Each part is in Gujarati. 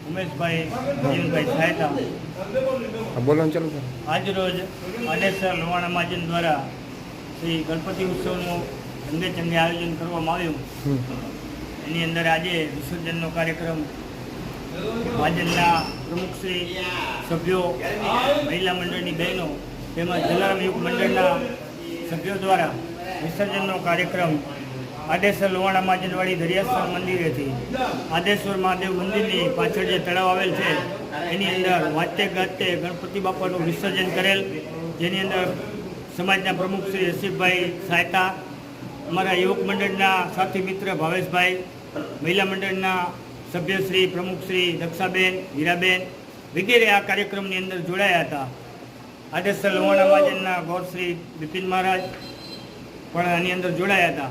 ઉમેશભાઈ જીવનભાઈ સહાયતા બોલો ને ચાલુ સર. આજરોજ આડેસર લોહાણા મહાજન દ્વારા શ્રી ગણપતિ ઉત્સવનું રંગે ચંગે આયોજન કરવામાં આવ્યું. એની અંદર આજે વિસર્જનનો કાર્યક્રમ મહાજનના પ્રમુખશ્રી, સભ્યો, મહિલા મંડળની બહેનો તેમજ જલારામ યુવક મંડળના સભ્યો દ્વારા વિસર્જનનો કાર્યક્રમ આડેસર લોહાણા મહાજનવાડી દરિયાસ્થાન મંદિરેથી આદેશ્વર મહાદેવ મંદિરની પાછળ જે તળાવ આવેલ છે એની અંદર વાતે ગાતે ગણપતિ બાપાનું વિસર્જન કરેલ, જેની અંદર સમાજના પ્રમુખ શ્રી હસીફભાઈ સહાયતા, અમારા યુવક મંડળના સાથી મિત્ર ભાવેશભાઈ, મહિલા મંડળના સભ્યશ્રી, પ્રમુખશ્રી દક્ષાબેન, હીરાબેન વગેરે આ કાર્યક્રમની અંદર જોડાયા હતા. આડેસર લોહાણા મહાજનના ગૌરશ્રી બિપિન મહારાજ પણ આની અંદર જોડાયા હતા.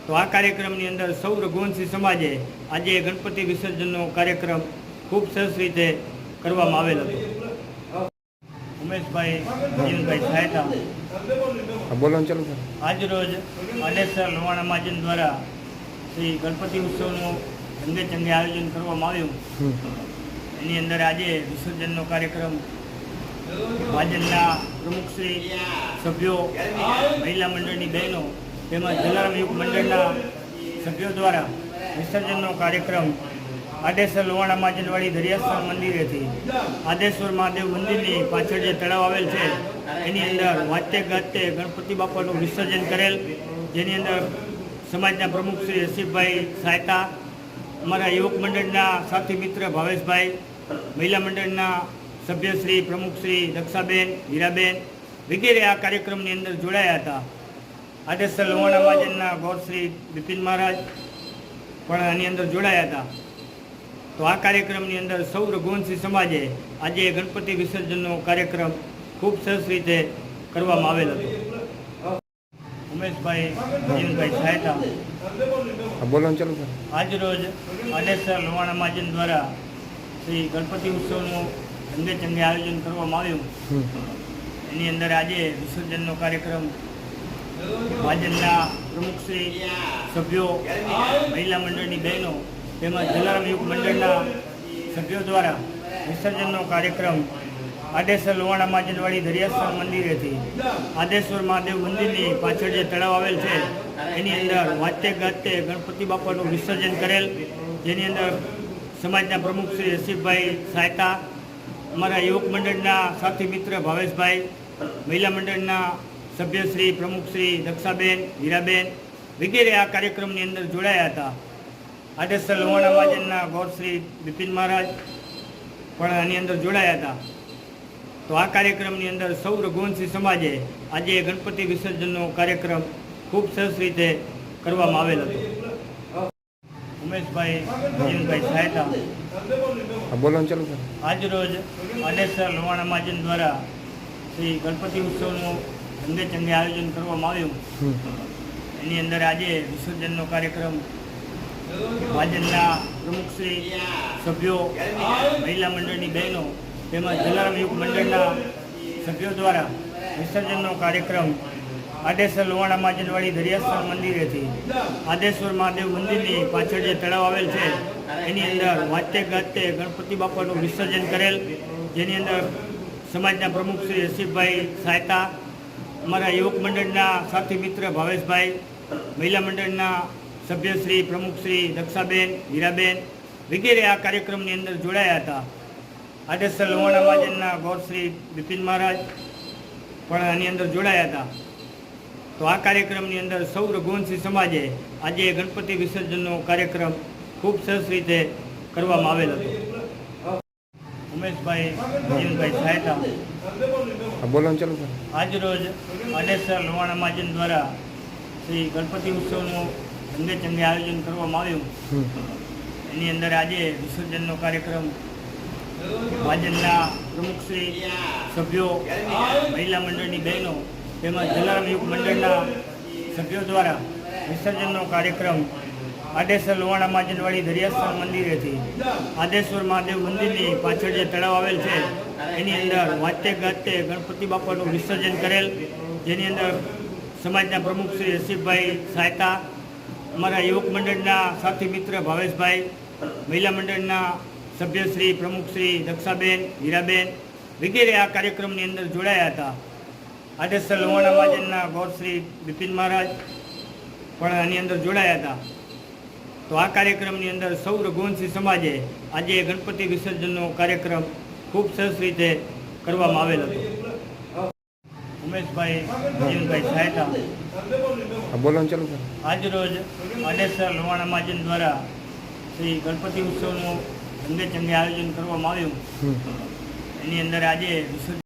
તો આ કાર્યક્રમની અંદર સૌ રઘુવંશી સમાજે આજે ગણપતિ વિસર્જનનો કાર્યક્રમ ખૂબ સરસ રીતે કરવામાં આવેલ હતો. ઉમેશભાઈ જીવનભાઈ સહાયતા બોલો ને ચાલુ સર. આજરોજ આડેસર લોહાણા મહાજન દ્વારા શ્રી ગણપતિ ઉત્સવનું રંગે ચંગે આયોજન કરવામાં આવ્યું. એની અંદર આજે વિસર્જનનો કાર્યક્રમ મહાજનના પ્રમુખશ્રી, સભ્યો, મહિલા મંડળની બહેનો તેમજ જલારામ યુવક મંડળના સભ્યો દ્વારા વિસર્જનનો કાર્યક્રમ આડેસર લોહાણા મહાજનવાડી દરિયાસ્થાન મંદિરેથી આદેશ્વર મહાદેવ મંદિરની પાછળ જે તળાવ આવેલ છે એની અંદર વાતે ગાતે ગણપતિ બાપાનું વિસર્જન કરેલ, જેની અંદર સમાજના પ્રમુખ શ્રી હસીફભાઈ સહાયતા, અમારા યુવક મંડળના સાથી મિત્ર ભાવેશભાઈ, મહિલા મંડળના સભ્યશ્રી, પ્રમુખશ્રી દક્ષાબેન, હીરાબેન વગેરે આ કાર્યક્રમની અંદર જોડાયા હતા. આડેસર લોહાણા મહાજનના ગૌરશ્રી બિપિન મહારાજ પણ આની અંદર જોડાયા હતા. તો આ કાર્યક્રમની અંદર સૌ રઘુવંશી સમાજે આજે ગણપતિ વિસર્જનનો કાર્યક્રમ ખૂબ સરસ રીતે કરવામાં આવેલ હતો. ઉમેશભાઈ જીવનભાઈ સહાયતા બોલો ને ચાલુ સર. આજરોજ આડેસર લોહાણા મહાજન દ્વારા શ્રી ગણપતિ ઉત્સવનું રંગે ચંગે આયોજન કરવામાં આવ્યું. એની અંદર આજે વિસર્જનનો કાર્યક્રમ મહાજનના પ્રમુખશ્રી, સભ્યો, મહિલા મંડળની બહેનો તેમજ જલારામ યુવક મંડળના સભ્યો દ્વારા વિસર્જનનો કાર્યક્રમ આડેસર લોહાણા મહાજનવાડી દરિયાસ્થાન મંદિરેથી આદેશ્વર મહાદેવ મંદિરની પાછળ જે તળાવ આવેલ છે એની અંદર વાતે ગાતે ગણપતિ બાપાનું વિસર્જન કરેલ, જેની અંદર સમાજના પ્રમુખ શ્રી હસીફભાઈ સહાયતા, અમારા યુવક મંડળના સાથી મિત્ર ભાવેશભાઈ, મહિલા મંડળના સભ્યશ્રી, પ્રમુખશ્રી દક્ષાબેન, હીરાબેન વગેરે આ કાર્યક્રમની અંદર જોડાયા હતા. આડેસર લોહાણા મહાજનના ગૌરશ્રી બિપિન મહારાજ પણ આની અંદર જોડાયા હતા. તો આ કાર્યક્રમની અંદર સૌ રઘુવંશી સમાજે આજે ગણપતિ વિસર્જનનો કાર્યક્રમ ખૂબ સરસ રીતે કરવામાં આવેલ હતો. ઉમેશભાઈ જીવનભાઈ સહાયતા બોલો ને ચાલુ સર. આજરોજ આડેસર લોહાણા મહાજન દ્વારા શ્રી ગણપતિ ઉત્સવનું રંગે ચંગે આયોજન કરવામાં આવ્યું. એની અંદર આજે વિસર્જનનો કાર્યક્રમ મહાજનના પ્રમુખશ્રી, સભ્યો, મહિલા મંડળની બહેનો તેમજ જલારામ યુવક મંડળના સભ્યો દ્વારા વિસર્જનનો કાર્યક્રમ આડેસર લોહાણા મહાજનવાડી દરિયાસ્થાન મંદિરેથી આદેશ્વર મહાદેવ મંદિરની પાછળ જે તળાવ આવેલ છે એની અંદર વાતે ગાતે ગણપતિ બાપાનું વિસર્જન કરેલ, જેની અંદર સમાજના પ્રમુખ શ્રી હસીફભાઈ સહાયતા, અમારા યુવક મંડળના સાથી મિત્ર ભાવેશભાઈ, મહિલા મંડળના સભ્યશ્રી, પ્રમુખશ્રી દક્ષાબેન, હીરાબેન વગેરે આ કાર્યક્રમની અંદર જોડાયા હતા. આડેસર લોહાણા મહાજનના ગૌરશ્રી બિપિન મહારાજ પણ આની અંદર જોડાયા હતા. તો આ કાર્યક્રમની અંદર સૌ રઘુવંશી સમાજે આજે ગણપતિ વિસર્જનનો કાર્યક્રમ ખૂબ સરસ રીતે કરવામાં આવેલ હતો. ઉમેશભાઈ જીવનભાઈ સહાયતા બોલો ને ચાલુ સર. આજરોજ આડેસર લોહાણા મહાજન દ્વારા શ્રી ગણપતિ ઉત્સવનું રંગે ચંગે આયોજન કરવામાં આવ્યું. એની અંદર આજે વિસર્જનનો કાર્યક્રમ મહાજનના પ્રમુખશ્રી, સભ્યો, મહિલા મંડળની બહેનો તેમજ જલારામ યુવક મંડળના સભ્યો દ્વારા વિસર્જનનો કાર્યક્રમ આડેસર લોહાણા મહાજનવાડી દરિયાસ્થાન મંદિરેથી આદેશ્વર મહાદેવ મંદિરની પાછળ જે તળાવ આવેલ છે એની અંદર વાતે ગાતે ગણપતિ બાપાનું વિસર્જન કરેલ, જેની અંદર સમાજના પ્રમુખ શ્રી હસીફભાઈ સહાયતા, અમારા યુવક મંડળના સાથી મિત્ર ભાવેશભાઈ, મહિલા મંડળના સભ્યશ્રી, પ્રમુખશ્રી દક્ષાબેન, હીરાબેન વગેરે આ કાર્યક્રમની અંદર જોડાયા હતા. આડેસર લોહાણા મહાજનના ગૌરશ્રી બિપિન મહારાજ પણ આની અંદર જોડાયા હતા. તો આ કાર્યક્રમની અંદર સૌ રઘુવંશી સમાજે આજે ગણપતિ વિસર્જનનો કાર્યક્રમ ખૂબ સરસ રીતે કરવામાં આવેલ હતો. ઉમેશભાઈ જીવનભાઈ સહાયતા. હા બોલો ને ચાલુ કરો. આજરોજ આડેસર લોહાણા મહાજન દ્વારા શ્રી ગણપતિ ઉત્સવનું રંગે ચંગે આયોજન કરવામાં આવ્યું. એની અંદર આજે વિસર્જન